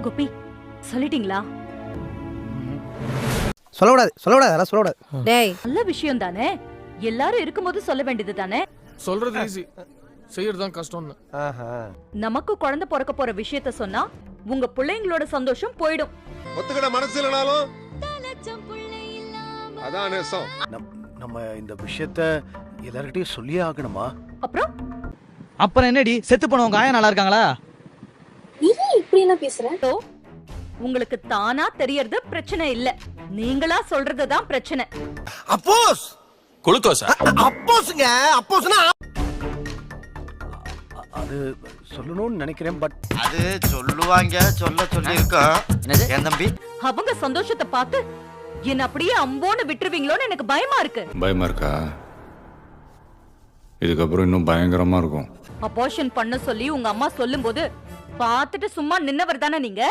கோபி சொல்லிட்டீங்களா? சொல்லக்கூடாது அதெல்லாம் சொல்லக்கூடாது. டேய், நல்ல விஷயம் தானே, எல்லாரும் இருக்கும்போது சொல்ல வேண்டியது தானே. சொல்றது ஈஸி, செய்யறதுதான் கஷ்டம்னு. நமக்கு குழந்தை பிறக்க போற விஷயத்த சொன்னா உங்க பிள்ளைங்களோட சந்தோஷம் போயிடும். ஒத்துக்கிட மனசு இல்லனாலும் அதான் நேசம். நம்ம இந்த விஷயத்த எல்லார்கிட்டயும் சொல்லியே ஆகணுமா? அப்புறம் என்னடி செத்து போனவங்க ஆயா நல்லா இருக்காங்களா? நீ இப்படி எல்லாம் பேசுற? உங்களுக்கு தானா தெரியறது பிரச்சனை இல்ல, நீங்களா சொல்றதுதான் பிரச்சனை. அப்போஸ் குளுக்கோஸ் அப்போஸ்ங்க, அப்போஸ்னா அது சொல்லணும்னு நினைக்கிறேன். பட் அது சொல்லுவாங்க, சொல்லி இருக்கோம். என் தம்பி அவங்க சந்தோஷத்தை பார்த்து என்ன அப்படியே அம்போன்னு விட்டுருவீங்களோன்னு எனக்கு பயமா இருக்கு. பயமா இருக்கா? இதுக்கப்புறம் இன்னும் பயங்கரமா இருக்கும். அபார்ஷன் பண்ண சொல்லி உங்க அம்மா சொல்லும்போது பார்த்துட்டு சும்மா நின்னவர் தானே நீங்க?